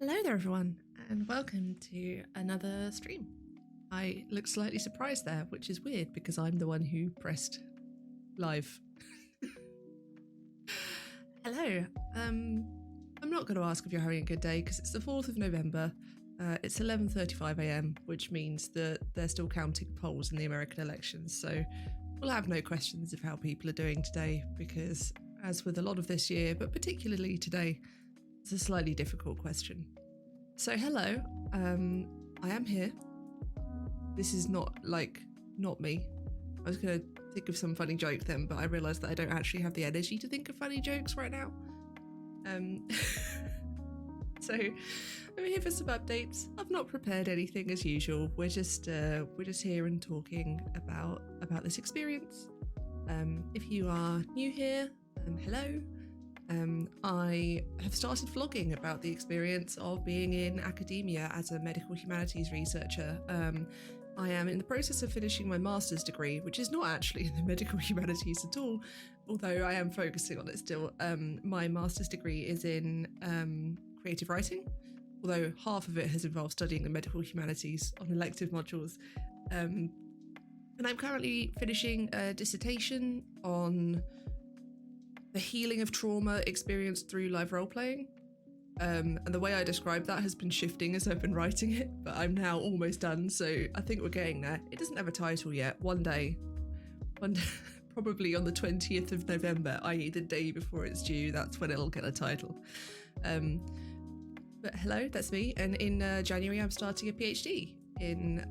Hello there everyone, and welcome to another stream. I look slightly surprised there, which is weird because I'm the one who pressed live. Hello. I'm not going to ask if you're having a good day because it's the 4th of November. It's 11:35 a.m, which means that they're still counting polls in the American elections, so we'll have no questions of how people are doing today because, as with a lot of this year, but particularly today, it's a slightly difficult question. So hello, I am here. This is not me. I was gonna think of some funny joke then, but I realised that I don't actually have the energy to think of funny jokes right now. So I'm here for some updates. I've not prepared anything as usual. We're just here and talking about this experience. If you are new here, hello. I have started vlogging about the experience of being in academia as a medical humanities researcher. I am in the process of finishing my master's degree, which is not actually in the medical humanities at all, although I am focusing on it still. My master's degree is in creative writing, although half of it has involved studying the medical humanities on elective modules. And I'm currently finishing a dissertation on the healing of trauma experienced through live role-playing. And the way I describe that has been shifting as I've been writing it, but I'm now almost done, so I think we're getting there. It doesn't have a title yet. One day, probably on the 20th of November, i.e. the day before it's due, that's when it'll get a title. But hello, that's me, and in January I'm starting a PhD in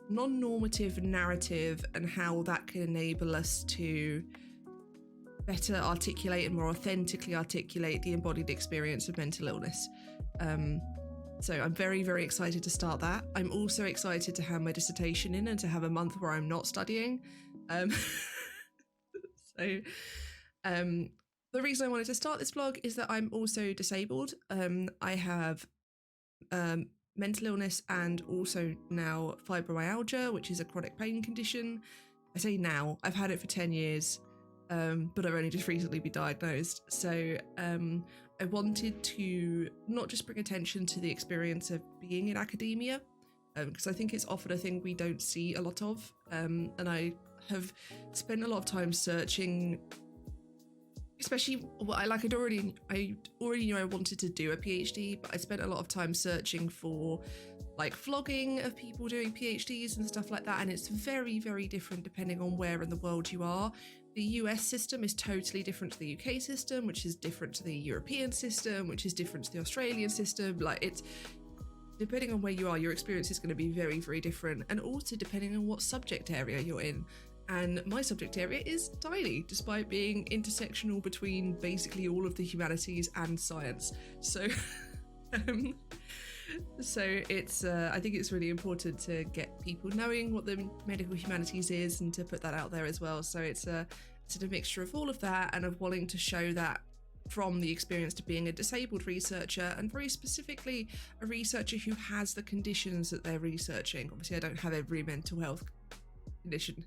non-normative narrative and how that can enable us to better articulate and more authentically articulate the embodied experience of mental illness. So I'm very, very excited to start that. I'm also excited to have my dissertation in and to have a month where I'm not studying. The reason I wanted to start this vlog is that I'm also disabled. I have mental illness and also now fibromyalgia, which is a chronic pain condition. I say now, I've had it for 10 years. But I've only just recently been diagnosed. So I wanted to not just bring attention to the experience of being in academia, because I think it's often a thing we don't see a lot of. And I have spent a lot of time searching, especially I already knew I wanted to do a PhD, but I spent a lot of time searching for like vlogging of people doing PhDs and stuff like that, and it's very, very different depending on where in the world you are. The US system is totally different to the UK system, which is different to the European system, which is different to the Australian system. Like, it's depending on where you are, your experience is going to be very, very different, and also depending on what subject area you're in. And my subject area is tiny, despite being intersectional between basically all of the humanities and science. So it's I think it's really important to get people knowing what the medical humanities is and to put that out there as well. So it's a mixture of all of that and of wanting to show that from the experience to being a disabled researcher, and very specifically a researcher who has the conditions that they're researching. Obviously I don't have every mental health condition,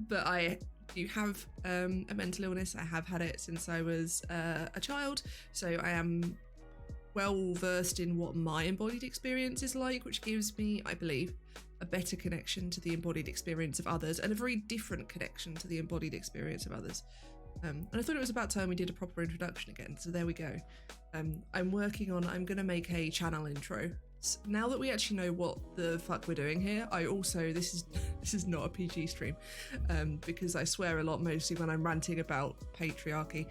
but I do have a mental illness. I have had it since I was a child, so I am well versed in what my embodied experience is like, which gives me, I believe, a better connection to the embodied experience of others and a very different connection to the embodied experience of others. And I thought it was about time we did a proper introduction again, so there we go. I'm going to make a channel intro. So now that we actually know what the fuck we're doing here, this is not a PG stream, because I swear a lot, mostly when I'm ranting about patriarchy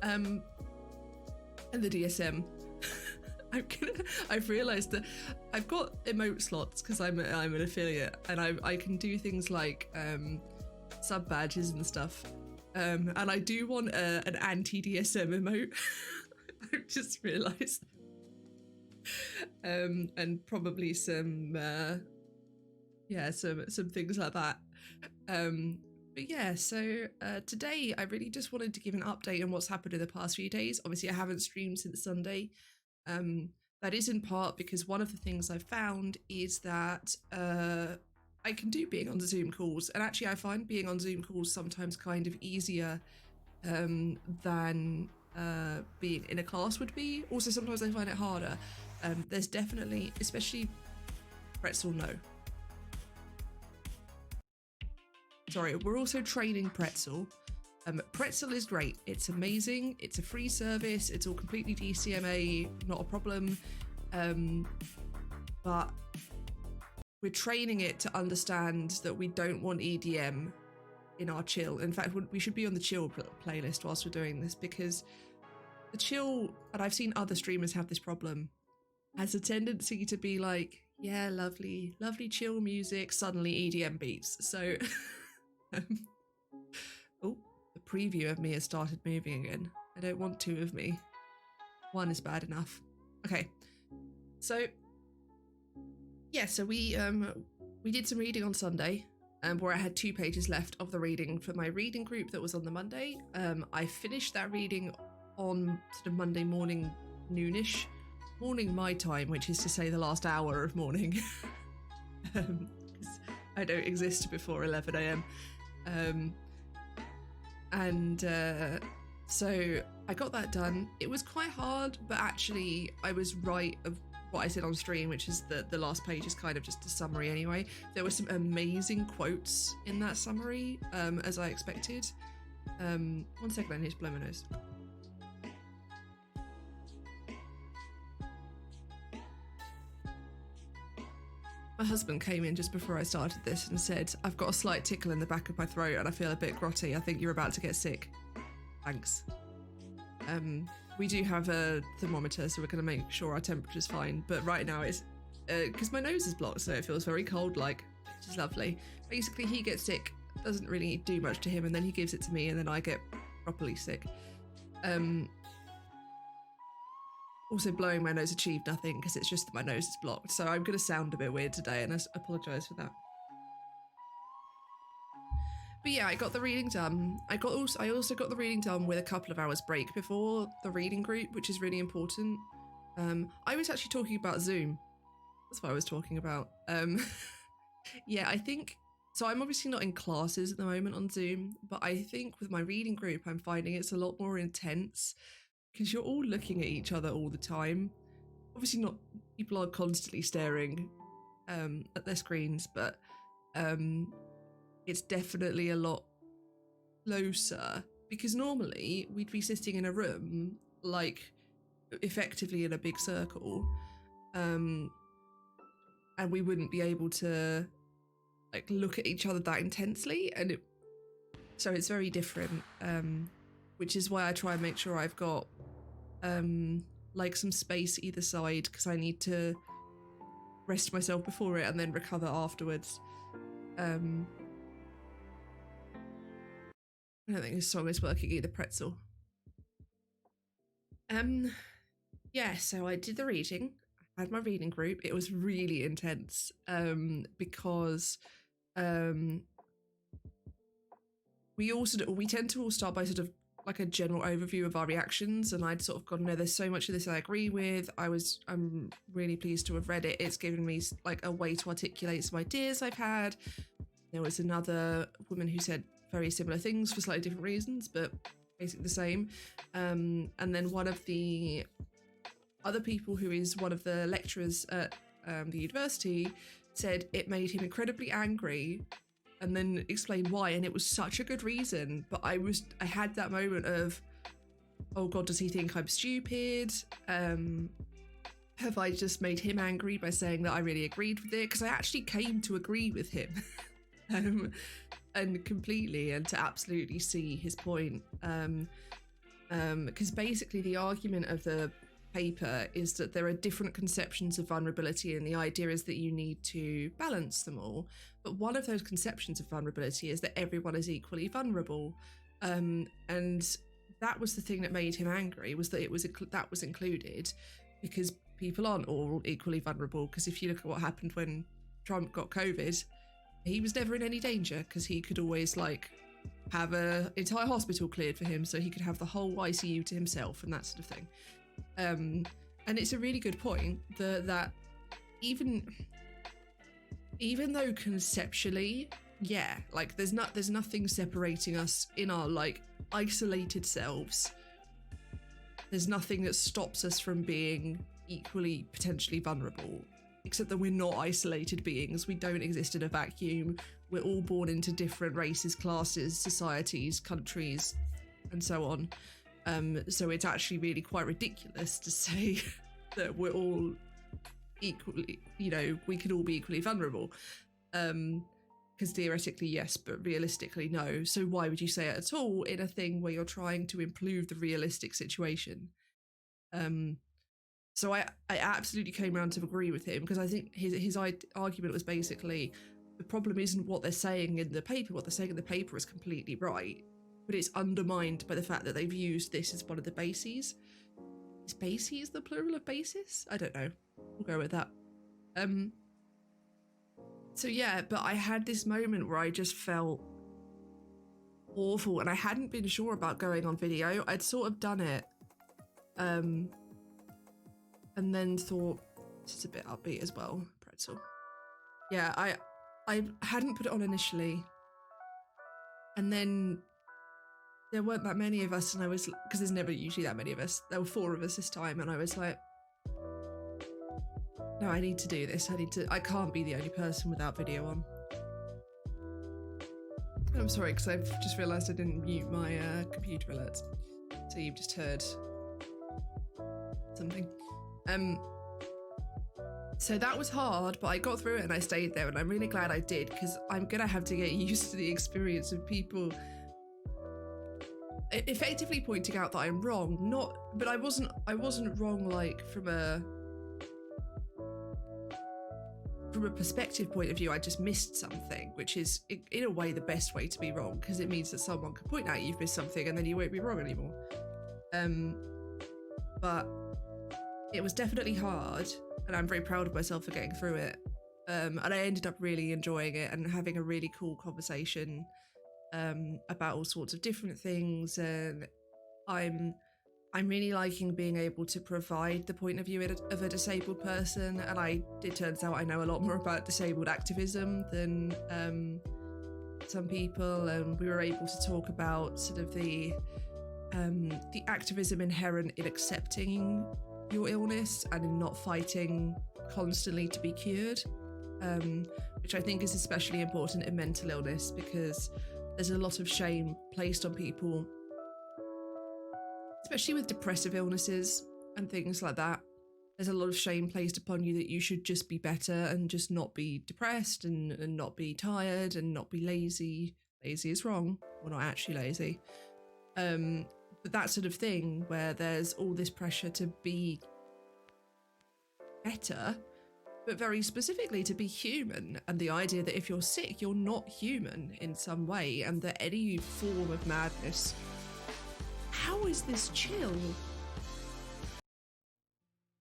and the DSM. I've realised that I've got emote slots because I'm an affiliate, and I can do things like sub badges and stuff, and I do want an anti-DSM emote. I've just realised, and probably some things like that. But yeah, so today I really just wanted to give an update on what's happened in the past few days. Obviously I haven't streamed since Sunday. That is in part because one of the things I've found is that I can do being on Zoom calls, and actually I find being on Zoom calls sometimes kind of easier than being in a class would be. Also, sometimes I find it harder. There's definitely, especially Pretzel, no. Sorry, we're also training Pretzel. Pretzel is great. It's amazing. It's a free service. It's all completely DCMA, not a problem. But we're training it to understand that we don't want EDM in our chill. In fact, we should be on the chill playlist whilst we're doing this, because the chill, and I've seen other streamers have this problem, has a tendency to be like, yeah, lovely chill music, suddenly EDM beats. So, oh, the preview of me has started moving again. I don't want two of me. One is bad enough. Okay, so yeah, so we did some reading on Sunday, where I had 2 pages left of the reading for my reading group that was on the Monday. I finished that reading on sort of Monday morning, noonish, morning my time, which is to say the last hour of morning, because I don't exist before 11 a.m. So I got that done. It was quite hard, but actually I was right of what I said on stream, which is that the last page is kind of just a summary anyway. There were some amazing quotes in that summary, as I expected. 1 second, I need to blow my nose. My husband came in just before I started this and said, I've got a slight tickle in the back of my throat and I feel a bit grotty. I think you're about to get sick. Thanks. We do have a thermometer, so we're going to make sure our temperature's fine. But right now it's because my nose is blocked, so it feels very cold, like, which is lovely. Basically, he gets sick, doesn't really do much to him, and then he gives it to me, and then I get properly sick. Also, blowing my nose achieved nothing because it's just that my nose is blocked. So I'm going to sound a bit weird today, and I apologise for that. But yeah, I got the reading done. I also got the reading done with a couple of hours break before the reading group, which is really important. I was actually talking about Zoom. That's what I was talking about. Yeah, I think, so I'm obviously not in classes at the moment on Zoom, but I think with my reading group, I'm finding it's a lot more intense because you're all looking at each other all the time. Obviously not, people are constantly staring at their screens, but it's definitely a lot closer, because normally we'd be sitting in a room, like effectively in a big circle, and we wouldn't be able to like look at each other that intensely, and so it's very different, which is why I try and make sure I've got like some space either side, because I need to rest myself before it and then recover afterwards. I don't think this song is working either, Pretzel. Yeah, so I did the reading. I had my reading group. It was really intense, because we tend to all start by sort of like a general overview of our reactions, and I'd sort of gone, no, there's so much of this I agree with. I'm really pleased to have read it. It's given me like a way to articulate some ideas I've had. There was another woman who said very similar things for slightly different reasons, but basically the same. And then one of the other people, who is one of the lecturers at the university, said it made him incredibly angry, and then explained why, and it was such a good reason. But I had that moment of, oh god, does he think I'm stupid? Have I just made him angry by saying that I really agreed with it? Because I actually came to agree with him. And completely, and to absolutely see his point, because basically the argument of the paper is that there are different conceptions of vulnerability, and the idea is that you need to balance them all. But one of those conceptions of vulnerability is that everyone is equally vulnerable, and that was the thing that made him angry, was that that was included, because people aren't all equally vulnerable. Because if you look at what happened when Trump got COVID, he was never in any danger, because he could always like have an entire hospital cleared for him, so he could have the whole ICU to himself and that sort of thing. And it's a really good point that even though conceptually, yeah, like there's nothing separating us in our like isolated selves, there's nothing that stops us from being equally potentially vulnerable, except that we're not isolated beings. We don't exist in a vacuum. We're all born into different races, classes, societies, countries, and so on. So it's actually really quite ridiculous to say that we're all equally, we could all be equally vulnerable. Because theoretically, yes, but realistically, no. So why would you say it at all in a thing where you're trying to improve the realistic situation? So I absolutely came around to agree with him, because I think his argument was basically, the problem isn't what they're saying in the paper. What they're saying in the paper is completely right, but it's undermined by the fact that they've used this as one of the bases. Is bases the plural of basis? I don't know. We'll go with that. So yeah, but I had this moment where I just felt awful, and I hadn't been sure about going on video. I'd sort of done it, and then thought, this is a bit upbeat as well, pretzel. Yeah, I hadn't put it on initially, and then there weren't that many of us, and I was, because there's never usually that many of us, there were 4 of us this time, and I was like, no, I need to do this. I can't be the only person without video on. I'm sorry, because I've just realised I didn't mute my computer alerts. So you've just heard something. So that was hard, but I got through it and I stayed there, and I'm really glad I did, because I'm gonna have to get used to the experience of people effectively pointing out that I'm wrong. But I wasn't wrong like from a perspective point of view. I just missed something, which is in a way the best way to be wrong, because it means that someone can point out you've missed something and then you won't be wrong anymore. But it was definitely hard, and I'm very proud of myself for getting through it. And I ended up really enjoying it and having a really cool conversation about all sorts of different things, and I'm really liking being able to provide the point of view of a disabled person, and it turns out I know a lot more about disabled activism than some people, and we were able to talk about sort of the activism inherent in accepting your illness and in not fighting constantly to be cured, which I think is especially important in mental illness, because there's a lot of shame placed on people, especially with depressive illnesses and things like that. There's a lot of shame placed upon you that you should just be better and just not be depressed and not be tired and not be lazy. Lazy is wrong. We're not actually lazy. But that sort of thing where there's all this pressure to be better, but very specifically to be human, and the idea that if you're sick, you're not human in some way, and that any form of madness. How is this chill?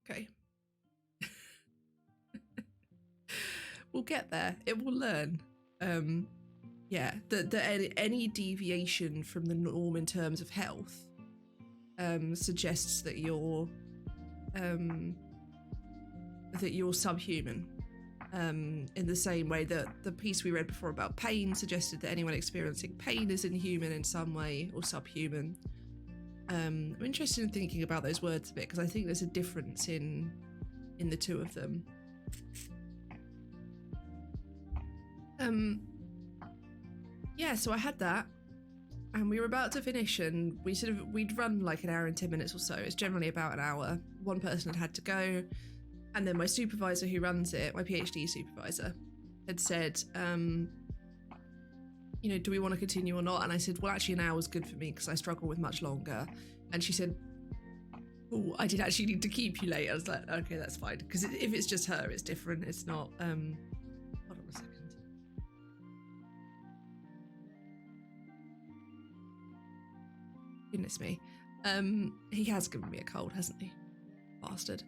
Okay. We'll get there. It will learn. Yeah, that any deviation from the norm in terms of health suggests that you're subhuman. In the same way that the piece we read before about pain suggested that anyone experiencing pain is inhuman in some way, or subhuman. I'm interested in thinking about those words a bit, because I think there's a difference in the two of them. Yeah, so I had that, and we were about to finish, and we'd run like an hour and 10 minutes or so. It's generally about an hour. One person had to go, and then my supervisor who runs it, my PhD supervisor, had said, do we want to continue or not? And I said, well, actually an hour is good for me because I struggle with much longer. And she said, oh, I did actually need to keep you late. I was like, okay, that's fine. Because if it's just her, it's different. It's not, hold on a second. Goodness me. He has given me a cold, hasn't he? Bastard.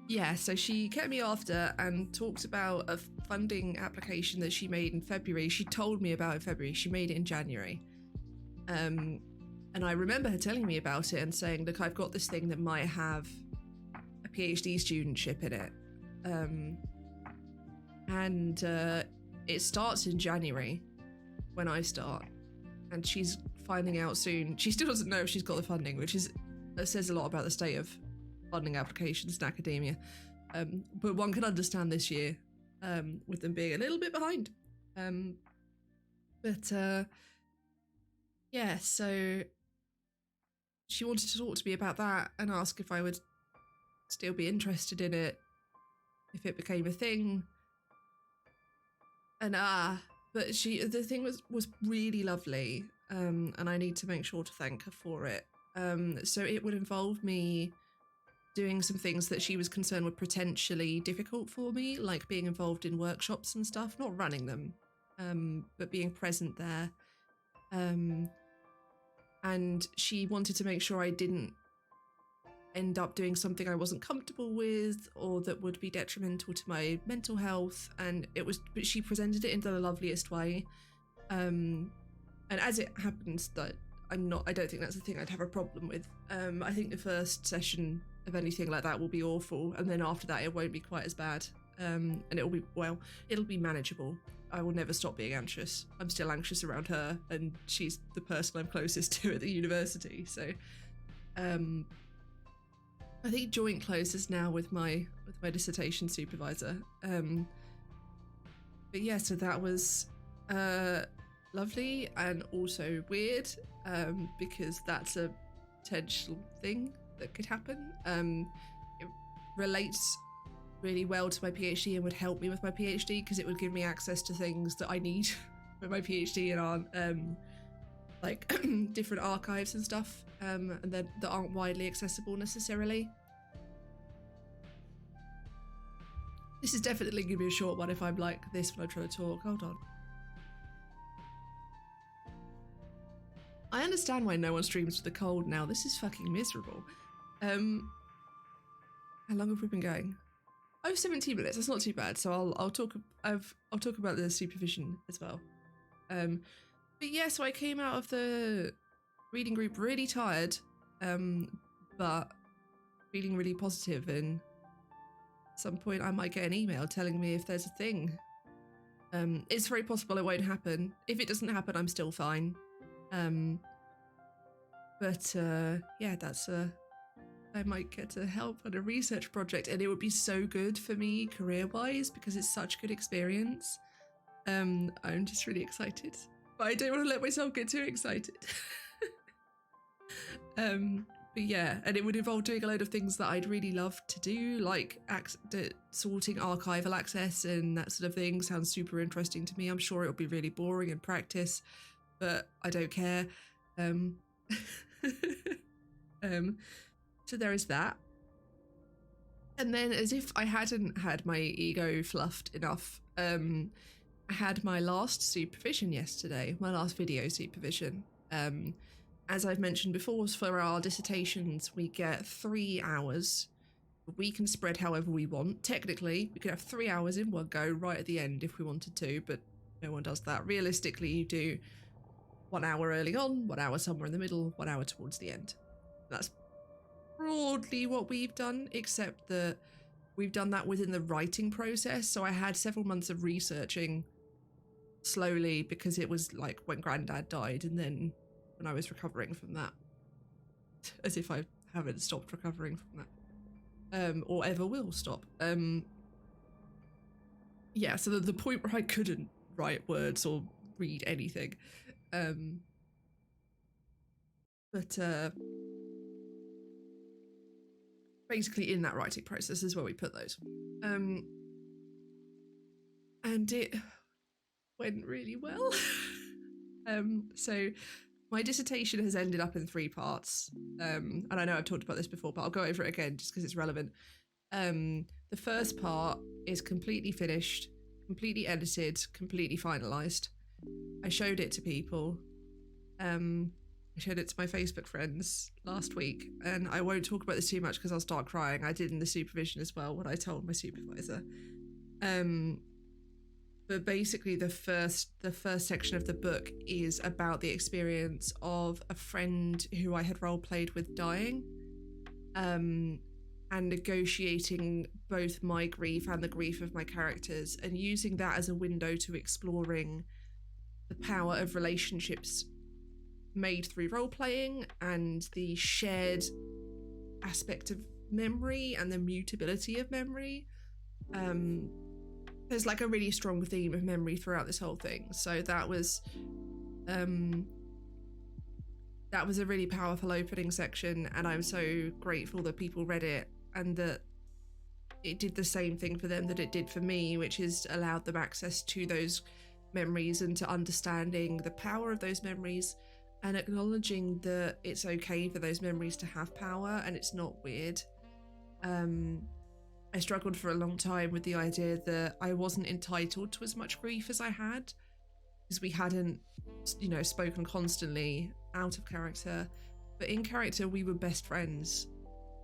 Yeah, so she kept me after and talked about a funding application that she made in February. She told me about it in February. She made it in January. And I remember her telling me about it and saying, look, I've got this thing that might have a PhD studentship in it. And it starts in January when I start. And she's finding out soon. She still doesn't know if she's got the funding, which says a lot about the state of funding applications in academia. But one can understand this year, with them being a little bit behind. Yeah, so she wanted to talk to me about that and ask if I would still be interested in it if it became a thing. And but the thing was really lovely, and I need to make sure to thank her for it. So it would involve me doing some things that she was concerned were potentially difficult for me, like being involved in workshops and stuff, not running them, but being present there. And she wanted to make sure I didn't end up doing something I wasn't comfortable with or that would be detrimental to my mental health. But she presented it in the loveliest way. And as it happens, that I don't think that's a thing I'd have a problem with. I think the first session of anything like that will be awful, and then after that it won't be quite as bad. And it'll be manageable. I will never stop being anxious. I'm still anxious around her, and she's the person I'm closest to at the university. So, I think joint closes now with my dissertation supervisor. But yeah, so that was lovely and also weird, because that's a potential thing that could happen. It relates really well to my PhD and would help me with my PhD because it would give me access to things that I need for my PhD and aren't like different archives and stuff, and that aren't widely accessible necessarily. This is definitely gonna be a short one if I'm like this when I try to talk. Hold on. I understand why no one streams with the cold now. This is fucking miserable. How long have we been going? Oh, 17 minutes. That's not too bad. So I'll talk about the supervision as well. But yeah, so I came out of the reading group really tired, but feeling really positive, and at some point I might get an email telling me if there's a thing. It's very possible it won't happen. If it doesn't happen, I'm still fine. Yeah, that's I might get to help on a research project, and it would be so good for me career-wise because it's such a good experience. I'm just really excited, but I don't want to let myself get too excited. But yeah, and it would involve doing a load of things that I'd really love to do, like sorting archival access and that sort of thing. Sounds super interesting to me. I'm sure it'll be really boring in practice, but I don't care. So there is that. And then, as if I hadn't had my ego fluffed enough, I had my last supervision yesterday, my last video supervision. As I've mentioned before, for our dissertations, we get 3 hours. We can spread however we want. Technically, we could have 3 hours in one go right at the end if we wanted to, but no one does that. Realistically, you do 1 hour early on, 1 hour somewhere in the middle, 1 hour towards the end. That's broadly what we've done, except that we've done that within the writing process. So I had several months of researching slowly because it was like when Granddad died and then when I was recovering from that. As if I haven't stopped recovering from that. Or ever will stop. Yeah, so the point where I couldn't write words or read anything. Basically in that writing process is where we put those. And it went really well. So my dissertation has ended up in 3 parts. And I know I've talked about this before, but I'll go over it again just because it's relevant. The first part is completely finished, completely edited, completely finalized. I showed it to people. I showed it to my Facebook friends last week, and I won't talk about this too much because I'll start crying. I did in the supervision as well, what I told my supervisor. But basically the first section of the book is about the experience of a friend who I had role played with dying, and negotiating both my grief and the grief of my characters, and using that as a window to exploring the power of relationships made through role-playing and the shared aspect of memory and the mutability of memory. There's like a really strong theme of memory throughout this whole thing, so that was a really powerful opening section, and I'm so grateful that people read it and that it did the same thing for them that it did for me, which is allowed them access to those memories and to understanding the power of those memories and acknowledging that it's okay for those memories to have power and it's not weird. I struggled for a long time with the idea that I wasn't entitled to as much grief as I had because we hadn't, spoken constantly out of character, but in character we were best friends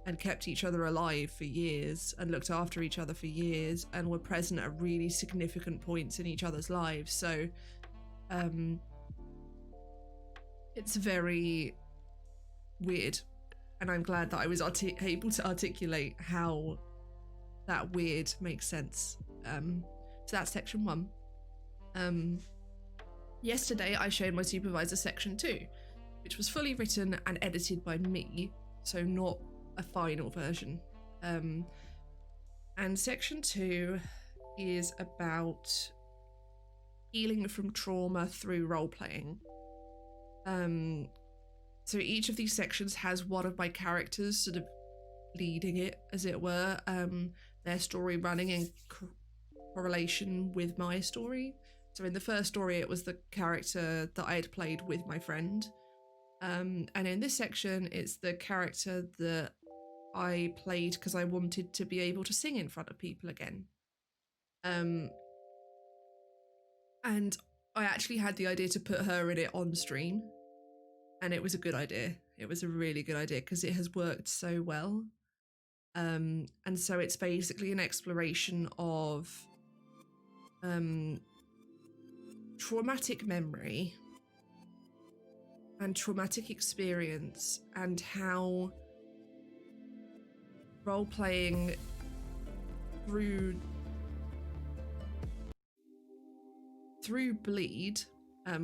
and kept each other alive for years and looked after each other for years and were present at really significant points in each other's lives. So it's very weird, and I'm glad that I was able to articulate how that weird makes sense. So that's section 1. Yesterday I showed my supervisor section 2, which was fully written and edited by me, so not a final version. And section 2 is about healing from trauma through role-playing. So each of these sections has one of my characters sort of leading it, as it were, their story running in correlation with my story. So in the first story it was the character that I had played with my friend, and in this section it's the character that I played because I wanted to be able to sing in front of people again. And I actually had the idea to put her in it on stream, and it was a good idea. It was a really good idea because it has worked so well. And so it's basically an exploration of traumatic memory and traumatic experience, and how role-playing through bleed,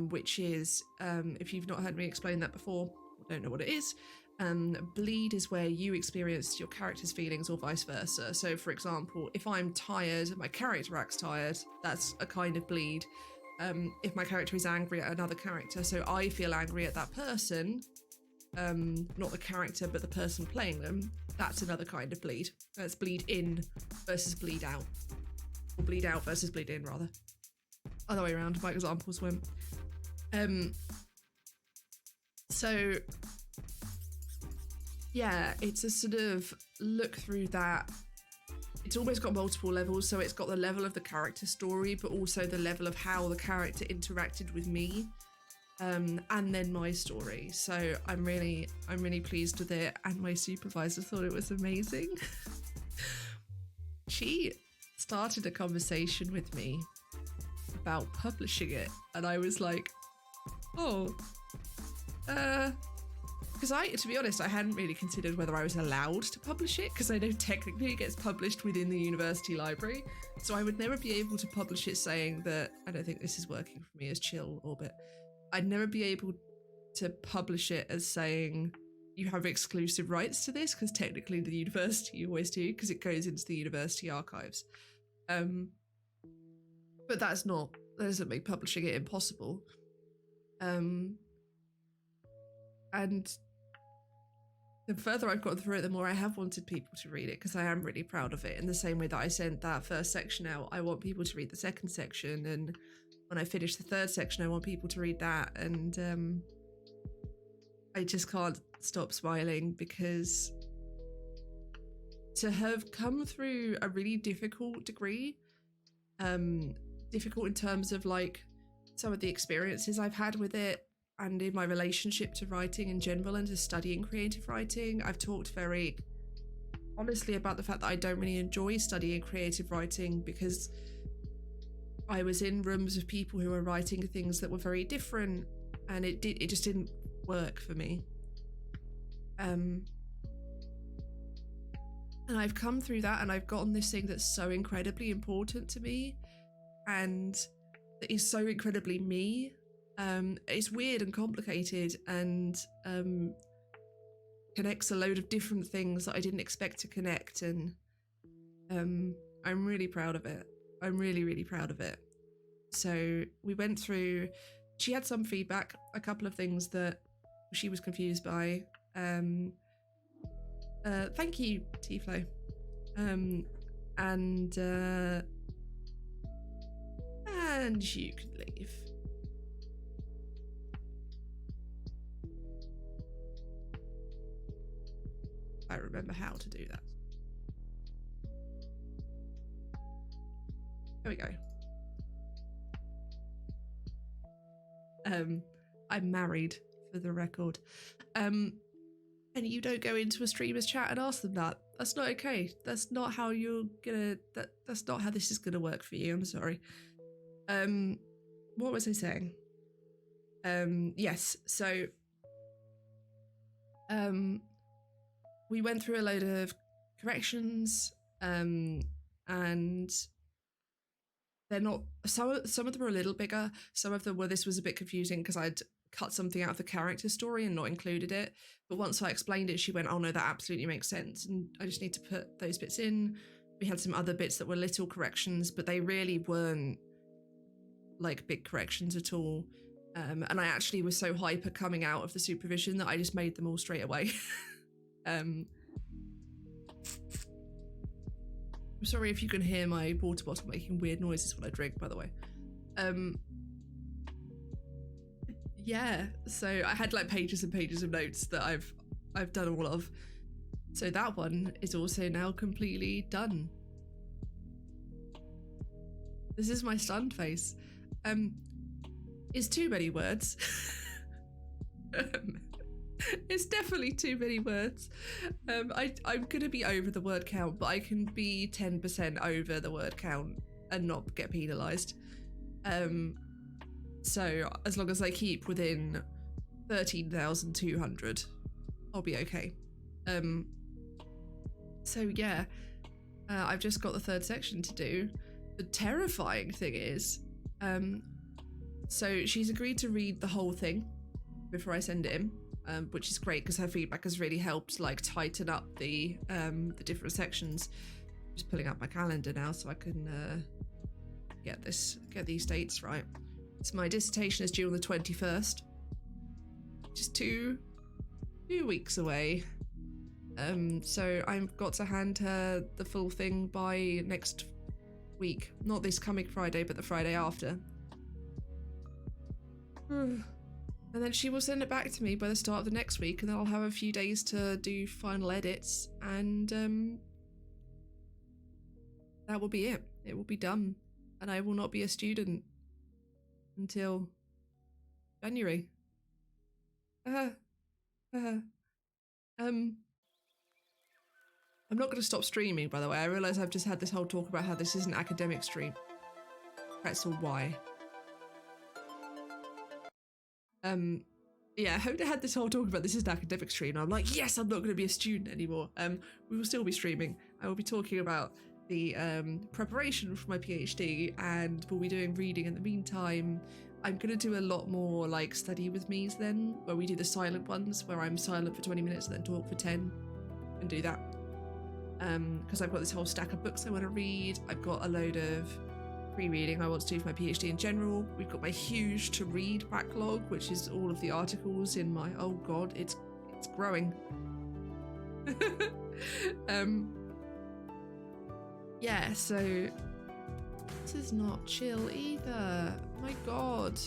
which is, if you've not heard me explain that before or don't know what it is, bleed is where you experience your character's feelings or vice versa. So for example, if I'm tired and my character acts tired, that's a kind of bleed. If my character is angry at another character, so I feel angry at that person, not the character but the person playing them, that's another kind of bleed. That's bleed in versus bleed out, or bleed out versus bleed in, rather. Other way around, my examples went. So yeah, it's a sort of look through that. It's almost got multiple levels, so it's got the level of the character story, but also the level of how the character interacted with me, and then my story. So I'm really pleased with it, and my supervisor thought it was amazing. She started a conversation with me about publishing it, and I was like, because to be honest, I hadn't really considered whether I was allowed to publish it, because I know technically it gets published within the university library, so I would never be able to publish it saying that, I don't think this is working for me as chill orbit, I'd never be able to publish it as saying you have exclusive rights to this, because technically the university always do, because it goes into the university archives. But that doesn't make publishing it impossible. And the further I've gone through it, the more I have wanted people to read it, because I am really proud of it. In the same way that I sent that first section out, I want people to read the second section, and when I finish the third section, I want people to read that. And I just can't stop smiling, because to have come through a really difficult degree, difficult in terms of like some of the experiences I've had with it, and in my relationship to writing in general and to studying creative writing. I've talked very honestly about the fact that I don't really enjoy studying creative writing, because I was in rooms of people who were writing things that were very different, and it just didn't work for me. And I've come through that, and I've gotten this thing that's so incredibly important to me, and that is so incredibly me, It's weird and complicated and connects a load of different things that I didn't expect to connect, and I'm really proud of it. I'm really, really proud of it. So we went through, she had some feedback, a couple of things that she was confused by. Thank you, T-Flow. And you can leave. I remember how to do that. There we go. I'm married, for the record. And you don't go into a streamer's chat and ask them that. That's not okay. That's not how you're gonna, that's not how this is gonna work for you. I'm sorry. What was I saying? Yes, so we went through a load of corrections, and they're not, some of them are a little bigger. Some of them were, this was a bit confusing because I'd cut something out of the character story and not included it. But once I explained it, she went, oh no, that absolutely makes sense. And I just need to put those bits in. We had some other bits that were little corrections, but they really weren't like big corrections at all. And I actually was so hyper coming out of the supervision that I just made them all straight away. I'm sorry if you can hear my water bottle making weird noises when I drink, by the way. Yeah, so I had like pages and pages of notes that I've done all of. So that one is also now completely done. This is my stunned face. It's too many words. It's definitely too many words. I'm gonna be over the word count, but I can be 10% over the word count and not get penalised. So as long as I keep within 13,200, I'll be okay. So yeah, I've just got the third section to do. The terrifying thing is, so she's agreed to read the whole thing before I send it in, which is great because her feedback has really helped like tighten up the different sections. Just pulling up my calendar now so I can get these dates right. So my dissertation is due on the 21st, which is two weeks away. So I've got to hand her the full thing by next week. Not this coming Friday, but the Friday after. And then she will send it back to me by the start of the next week, and then I'll have a few days to do final edits, and that will be it. It will be done, and I will not be a student until January. I'm not going to stop streaming, by the way. I realise I've just had this whole talk about how this is an academic stream. That's all why. Yeah, I had this whole talk about this is an academic stream. And I'm like, yes, I'm not going to be a student anymore. We will still be streaming. I will be talking about the preparation for my PhD, and we'll be doing reading in the meantime. I'm going to do a lot more like study with me's then, where we do the silent ones, where I'm silent for 20 minutes and then talk for 10 and do that. Because I've got this whole stack of books I want to read. I've got a load of pre-reading I want to do for my PhD in general. We've got my huge to read backlog, which is all of the articles in my, oh god, it's growing. Yeah, so this is not chill either. My god.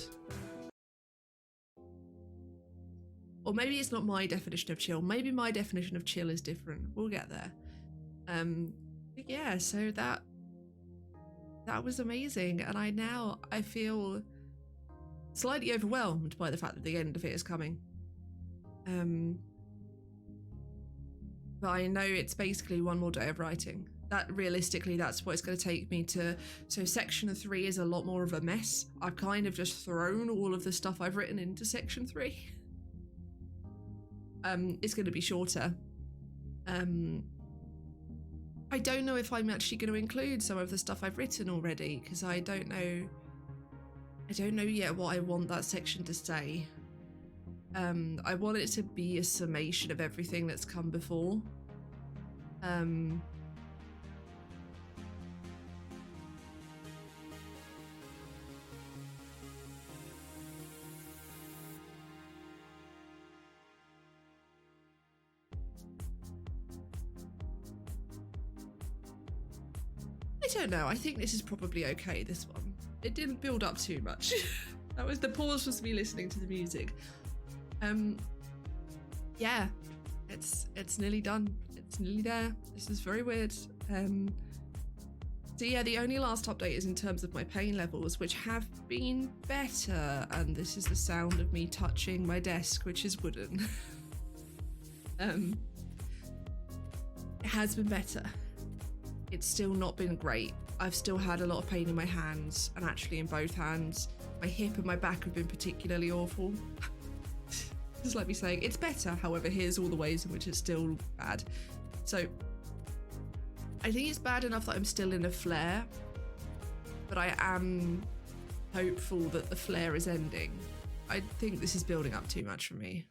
Or maybe it's not my definition of chill. Maybe my definition of chill is different. We'll get there. But yeah, so that was amazing, and I feel slightly overwhelmed by the fact that the end of it is coming. But I know it's basically one more day of writing. That realistically, that's what it's going to take me to. So section 3 is a lot more of a mess. I've kind of just thrown all of the stuff I've written into section 3. It's going to be shorter. I don't know if I'm actually going to include some of the stuff I've written already, because I don't know I don't know yet what I want that section to say. I want it to be a summation of everything that's come before. I don't know. I think this is probably okay, this one. It didn't build up too much. That was the pause was me listening to the music. Yeah, it's nearly done. It's nearly there. This is very weird. So yeah, the only last update is in terms of my pain levels, which have been better. And this is the sound of me touching my desk, which is wooden. It has been better. It's still not been great. I've still had a lot of pain in my hands, and actually in both hands. My hip and my back have been particularly awful. Just like me saying, it's better. However, here's all the ways in which it's still bad. So I think it's bad enough that I'm still in a flare, but I am hopeful that the flare is ending. I think this is building up too much for me.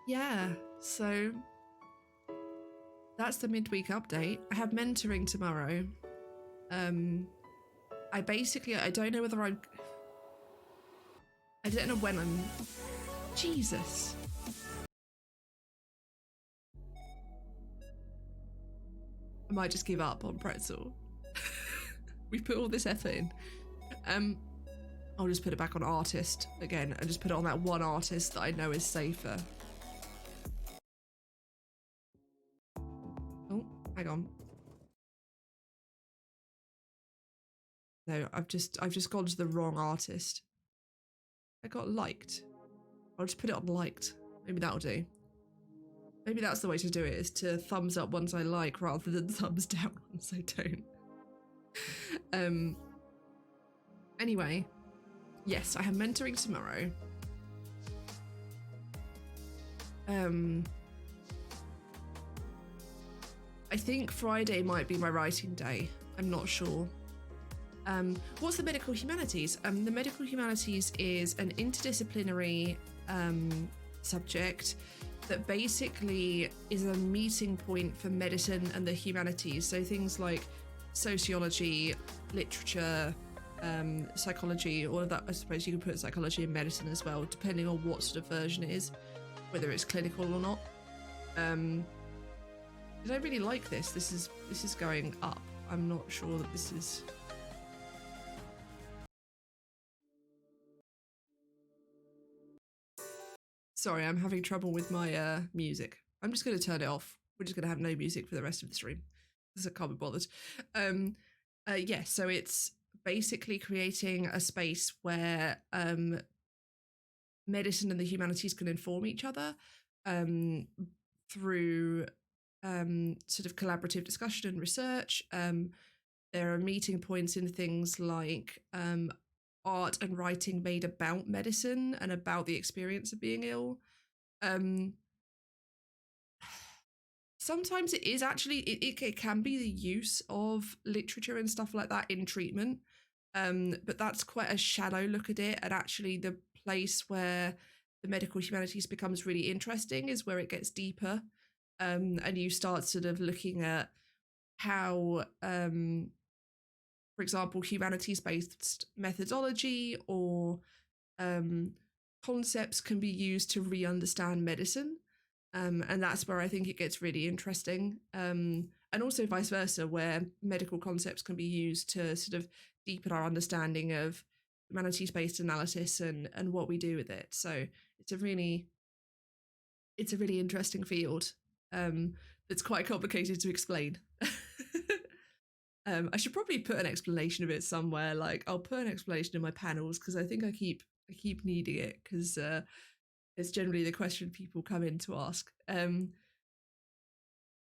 Yeah, so that's the midweek update. I have mentoring tomorrow. I don't know whether I don't know when I'm... Jesus. I might just give up on Pretzel. We put all this effort in. I'll just put it back on artist again and just put it on that one artist that I know is safer. Oh, hang on. No, I've just gone to the wrong artist. I got liked. I'll just put it on liked. Maybe that'll do. Maybe that's the way to do it, is to thumbs up ones I like rather than thumbs down ones I don't. Anyway, yes, I have mentoring tomorrow. I think Friday might be my writing day. I'm not sure. What's the medical humanities? The medical humanities is an interdisciplinary subject that basically is a meeting point for medicine and the humanities. So things like sociology, literature, psychology, all of that. I suppose you can put psychology and medicine as well, depending on what sort of version it is, whether it's clinical or not. Did I really like this? This is going up. I'm not sure that this is... Sorry, I'm having trouble with my music. I'm just going to turn it off. We're just going to have no music for the rest of the stream because I can't be bothered. Yeah, so it's basically creating a space where medicine and the humanities can inform each other through sort of collaborative discussion and research. There are meeting points in things like art and writing made about medicine and about the experience of being ill. Sometimes it is actually, it can be the use of literature and stuff like that in treatment, but that's quite a shallow look at it. And actually the place where the medical humanities becomes really interesting is where it gets deeper, and you start sort of looking at how for example, humanities-based methodology or concepts can be used to re-understand medicine. And that's where I think it gets really interesting. And also vice versa, where medical concepts can be used to sort of deepen our understanding of humanities-based analysis and what we do with it. So it's a really interesting field that's quite complicated to explain. I should probably put an explanation of it somewhere. Like I'll put an explanation in my panels because I think I keep needing it because it's generally the question people come in to ask. But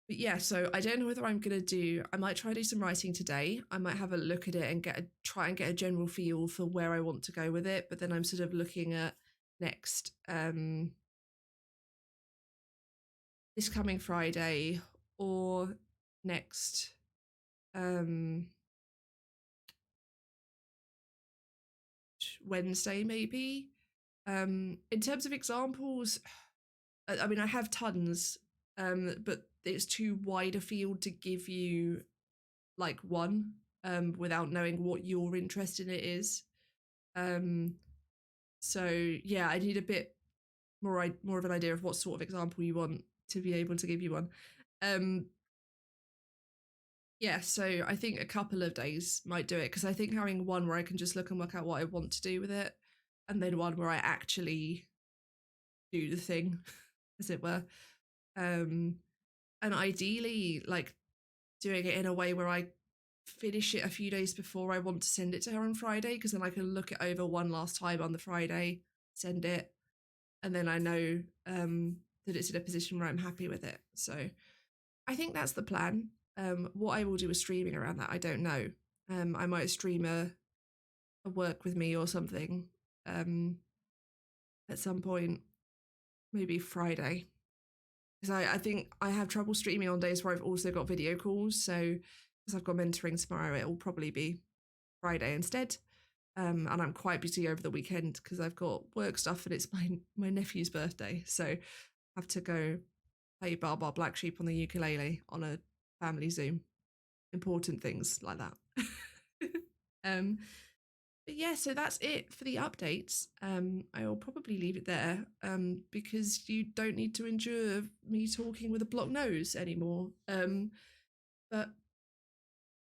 yeah, so I don't know whether I'm gonna do. I might try to do some writing today. I might have a look at it and try and get a general feel for where I want to go with it. But then I'm sort of looking at next this coming Friday or next Wednesday maybe. In terms of examples, I mean, I have tons, but it's too wide a field to give you like one without knowing what your interest in it is. So yeah, I need a bit more of an idea of what sort of example you want to be able to give you one. Yeah, so I think a couple of days might do it, because I think having one where I can just look and work out what I want to do with it, and then one where I actually do the thing, as it were. And ideally, like, doing it in a way where I finish it a few days before I want to send it to her on Friday, because then I can look it over one last time on the Friday, send it, and then I know that it's in a position where I'm happy with it. So I think that's the plan. What I will do with streaming around that, I don't know. I might stream a work with me or something at some point, maybe Friday. Because I think I have trouble streaming on days where I've also got video calls. So because I've got mentoring tomorrow, it will probably be Friday instead. And I'm quite busy over the weekend because I've got work stuff and it's my nephew's birthday. So I have to go play Bar Bar Black Sheep on the ukulele on a family Zoom. Important things like that. But yeah, so that's it for the updates. I will probably leave it there because you don't need to endure me talking with a blocked nose anymore. But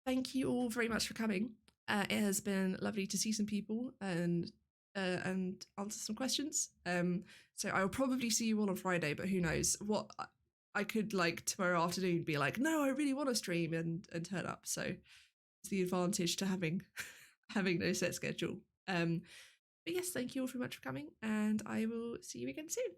thank you all very much for coming. It has been lovely to see some people and answer some questions. So I will probably see you all on Friday, but who knows? What I could, like, tomorrow afternoon be like, no, I really want to stream and turn up. So it's the advantage to having no set schedule. But yes, thank you all very much for coming, and I will see you again soon.